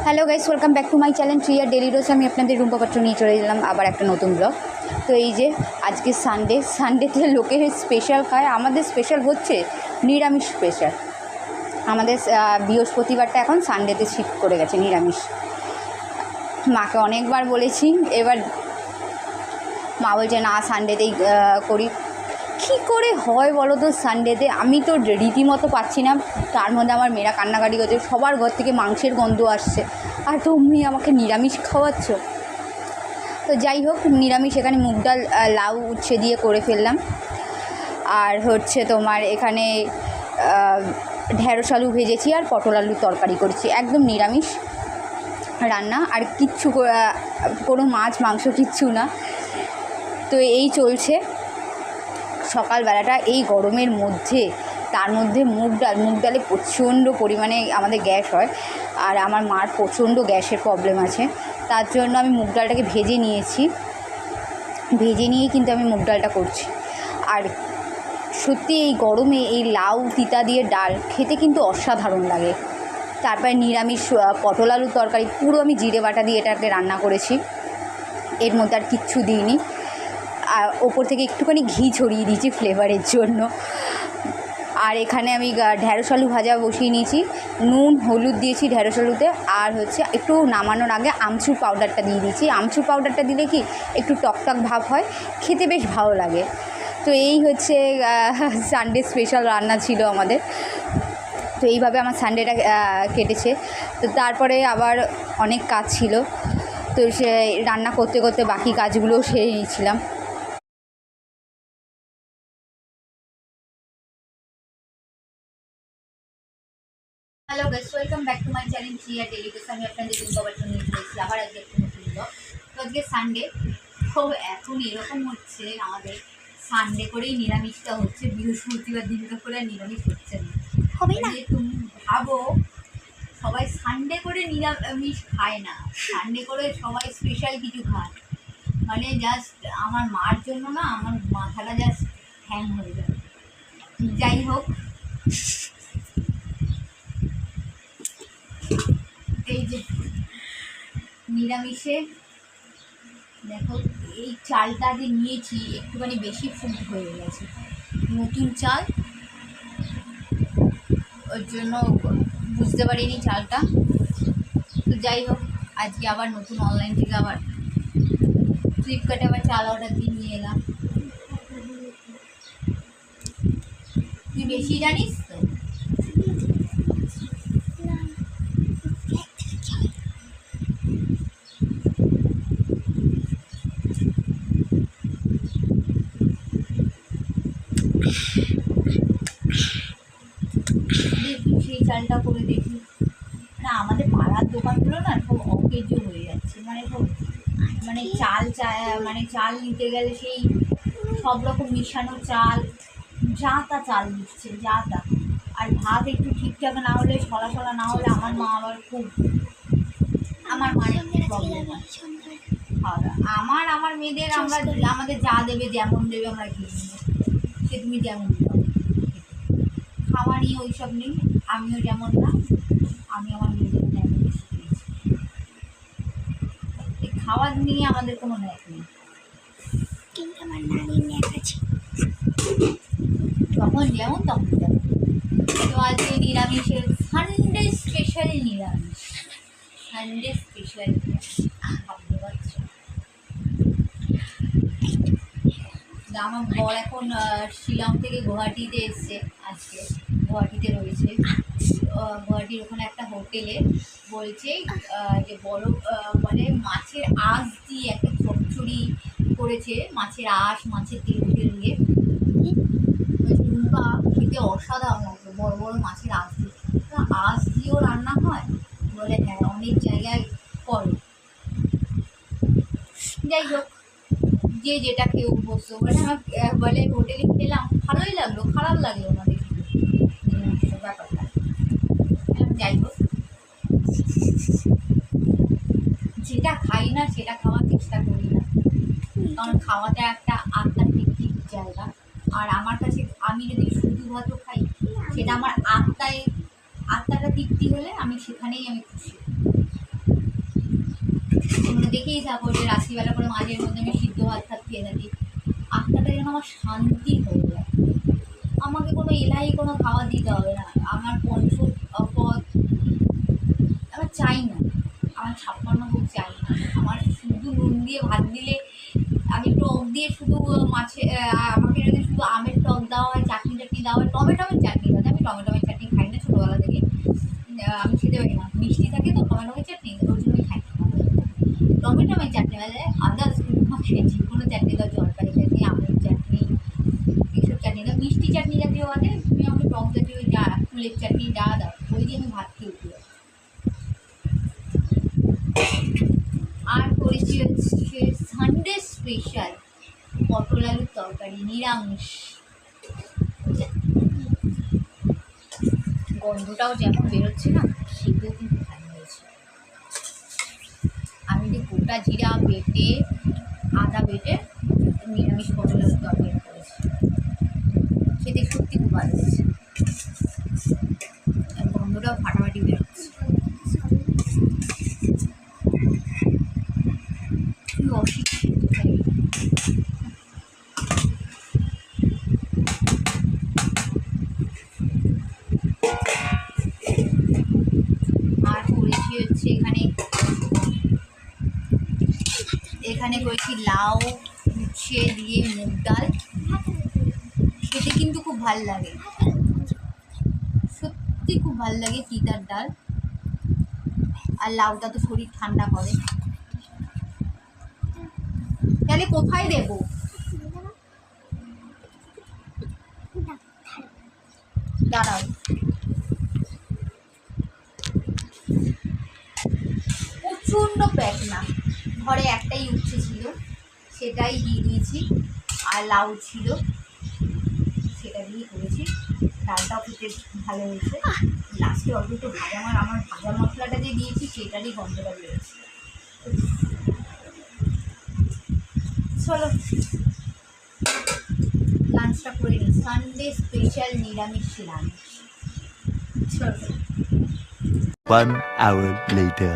Hello guys, welcome back to my channel ট্রিয়ার daily রোজ। আমি আপনাদের রুম্পা পাত্র নিয়ে চলে এলাম আবার একটা নতুন ব্লগ। তো এই যে আজকে সানডেতে লোকের স্পেশাল খায়, আমাদের স্পেশাল হচ্ছে নিরামিষ স্পেশাল। আমাদের বৃহস্পতিবারটা এখন সানডেতে শিফট করে গেছে নিরামিষ। মাকে অনেকবার বলেছি, এবার মা বলছে না সানডেতেই করি। কী করে হয় বলো তো সানডেতে? আমি তো রীতিমতো পাচ্ছি না। তার মধ্যে আমার মেয়েরা কান্নাকাটি করছে, সবার ঘর থেকে মাংসের গন্ধ আসছে, আর তুমি আমাকে নিরামিষ খাওয়াচ্ছ। তো যাই হোক, নিরামিষ এখানে মুগ ডাল লাউ উচ্ছে দিয়ে করে ফেললাম। আর হচ্ছে তোমার এখানে ঢেঁড়স আলু ভেজেছি আর পটল আলুর তরকারি করেছি, একদম নিরামিষ রান্না। আর কিচ্ছু কোনো মাছ মাংস কিচ্ছু না। তো এই চলছে সকালবেলাটা এই গরমের মধ্যে। তার মধ্যে মুগ ডালে প্রচণ্ড পরিমাণে আমাদের গ্যাস হয়, আর আমার মার প্রচণ্ড গ্যাসের প্রবলেম আছে। তার জন্য আমি মুগ ডালটাকে ভেজে নিয়েই কিন্তু আমি মুগ ডালটা করছি। আর সত্যি এই গরমে এই লাউ তিতা দিয়ে ডাল খেতে কিন্তু অসাধারণ লাগে। তারপরে নিরামিষ পটল আলুর তরকারি পুরো আমি জিরে বাটা দিয়ে এটাকে রান্না করেছি, এর মধ্যে আর কিচ্ছু দিইনি। আর ওপর থেকে একটুখানি ঘি ছড়িয়ে দিয়েছি ফ্লেভারের জন্য। আর এখানে আমি ঢেঁড়স আলু ভাজা বসিয়ে নিয়েছি, নুন হলুদ দিয়েছি ঢেঁড়স আলুতে। আর হচ্ছে একটু নামানোর আগে আমচুর পাউডারটা দিয়ে দিয়েছি। আমচুর পাউডারটা দিলে কি একটু টকটক ভাব হয়, খেতে বেশ ভালো লাগে। তো এই হচ্ছে সানডে স্পেশাল রান্না ছিল আমাদের। তো এইভাবে আমার সানডেটা কেটেছে। তো তারপরে আবার অনেক কাজ ছিল, তো সে রান্না করতে করতে বাকি কাজগুলোও সেরে নিয়েছিলাম। Hello guys, welcome back to my channel ট্রিয়ার ডেলি রোজ। আমি আপনাদের রুম্পা পাত্র নিয়ে চলেছি আবার আজকে একটা নতুন ব্লগ। তো আজকে সানডে, তো এখন এরকম হচ্ছে আমাদের সানডে করেই নিরামিষটা হচ্ছে, বৃহস্পতিবার দিনটা করে আর নিরামিষ হচ্ছে না। তুমি ভাবো, সবাই সানডে করে নিরামিষ খায় না, সানডে করে সবাই স্পেশাল কিছু খায়। মানে জাস্ট আমার মার জন্য না আমার মাথাটা জাস্ট হ্যাং হয়ে যাবে। যাই হোক, এই যে নিরামিষে দেখো এই চালটা যে নিয়েছি একটুখানি বেশি ফুড হয়ে গেছে, নতুন চাল, ওর জন্য বুঝতে পারিনি চালটা। তো যাই হোক, আজকে আবার নতুন অনলাইন থেকে আবার ফ্লিপকার্টে আবার চাল অর্ডার দিয়ে নিয়ে এলাম। তুই বেশি জানিস তো। দেখি সেই চালটা করে দেখি। না আমাদের পাড়ার দোকানগুলো না সব অকেজো হয়ে যাচ্ছে, মানে সব মানে চাল নিতে গেলে সেই সব রকম মিশানো চাল, যা তা চাল দিচ্ছে, যা তা। আর ভাত একটু ঠিকঠাক না হলে, সলা না হলে আমার মা আবার খুব, আমার মায়ের প্রবলেম আছে খাওয়া দাওয়া। আমার মেয়েদের আমাদের যা দেবে যেমন দেবে আমরা খেয়ে নেবো, সে তুমি যেমন দাও। খাওয়া নিয়ে ওইসব নেই, আমিও যেমন না, আমি আমার মেয়েদের তেমন শিখিয়েছি। খাওয়ার নিয়ে আমাদের কোনো ন্যাক নেই, কিন্তু আমার নানির ন্যাক আছে, তখন যেমন তখন যেমন। তো আজকে নিরামিষের সানডে স্পেশাল নিরামিষ, সানডে স্পেশাল ভাবতে পারছো। আমার বর এখন শিলং থেকে গুয়াহাটিতে এসছে, আজকে গুয়াহাটিতে রয়েছে। গুয়াহাটির ওখানে একটা হোটেলে বলছে যে বড় বলে মাছের আঁশ দিয়ে একটা চচ্চড়ি করেছে, মাছের আঁশ মাছের তেল দিয়ে রুম্পা, খেতে অসাধারণ লাগবে। বড় বড় মাছের আঁশ দিয়েও রান্না হয় বলে, হ্যাঁ অনেক জায়গায় করে। যাই হোক, যে যেটা খেয়ে অভ্যস্ত। মানে আমার বলে হোটেলে খেলাম, ভালোই লাগলো, খারাপ লাগলো না দেখি ব্যাপারটা। যাই হোক, যেটা খাই না সেটা খাওয়ার চেষ্টা করি না, কারণ খাওয়াটা একটা আধ্যাত্মিক জায়গা। আর আমার কাছে আমি যদি শুধু ভাত খাই, সেটা আমার আত্মাটা তৃপ্তি হলে আমি সেখানেই আমি খুশি। তোমরা দেখেই থাকো যে রাত্রিবেলা করে মাঝের মধ্যে আমি সিদ্ধ ভাত ভাত খেয়ে থাকি, আত্মাটা যেন আমার শান্তি হয়ে যায়। আমাকে কোনো এলাহি কোনো খাবার দিতে হবে না, আমার পঞ্চ পদ আমার চাই না, আমার 56 ভোগ চাই না। আমার শুধু নুন দিয়ে ভাত দিলে, আমি টক দিয়ে শুধু মাছে আমাকে যদি শুধু আমের টক দেওয়া হয়, চাটনি টাটনি দেওয়া হয়, টমেটোমের চাটনি দেওয়া হয়, আমি টমেটোমের চাটনি খাই না ছোটোবেলা থেকে। আমি খেতে পারি না, মিষ্টি থাকে তো টমেটোমের চাটনি, ওই জন্যই খাই না। টমেটোমের চাটনি মানে আদার্স আমাকে যে কোনো চাটনি দাও, জলপাই চাটনি, আমের চাটনি, এইসব চাটনি দাও, মিষ্টি চাটনি জাতীয় বাদে তুমি আমাকে টক জাতীয় যা ফুলের চাটনি যা দাও, ওই দিয়ে আমি ভাত খেয়ে উঠি। আর করেছি হচ্ছে সানডে স্পেশাল পটল আলুর তরকারি, নিরামিষ। গন্ধটাও যেমন বেরোচ্ছে না, সেটাও কিন্তু ভালো হয়েছে। আমি যে গোটা জিরা বেটে, আদা বেটে নিরামিষ পটল আলুর তরকারি করেছি, খেতে সত্যি খুব ভালো হয়েছে। গন্ধটাও ফাটাফাটি বেরোচ্ছে, কি অশিক্ষিত। আর করেছি হচ্ছে এখানে করেছি লাউ উচ্ছে দিয়ে মুগ ডাল, খেতে কিন্তু খুব ভাল লাগে, সত্যি খুব ভাল লাগে তিতার ডাল। আর লাউটা তো শরীর ঠান্ডা করে। তাহলে কোথায় দেবো? দাঁড়াও, প্রচণ্ড প্যাটনা, ঘরে একটাই উচ্ছে ছিল, সেটাই দিয়ে দিয়েছি, আর লাউ ছিল সেটা দিয়ে করেছি। ডালটাও খেতে ভালো হয়েছে, লাস্টে অল্প একটু আমার ভাজা মশলাটা যে দিয়েছি সেটারই গন্ধটা বেরোচ্ছে। চলো লাঞ্চটা করে নিই, সানডে স্পেশাল নিরামিষ লাঞ্চ। চলো। 1 hour later.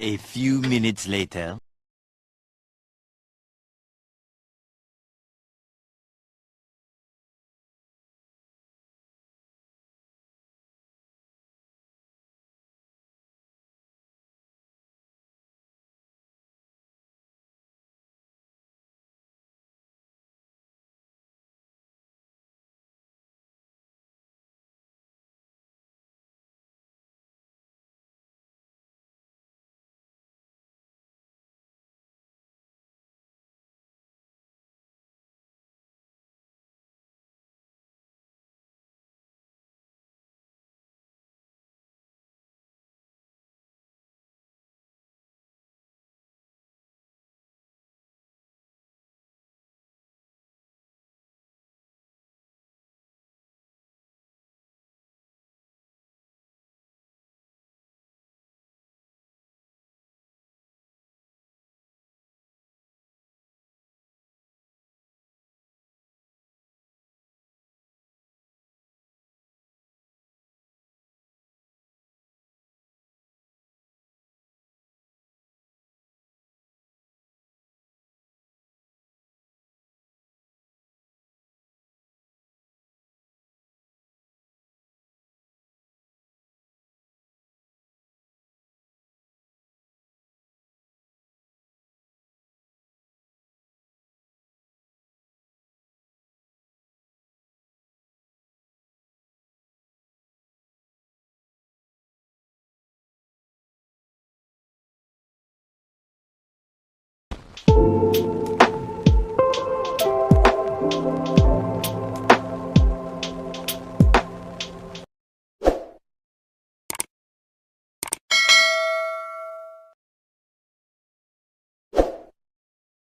A few minutes later.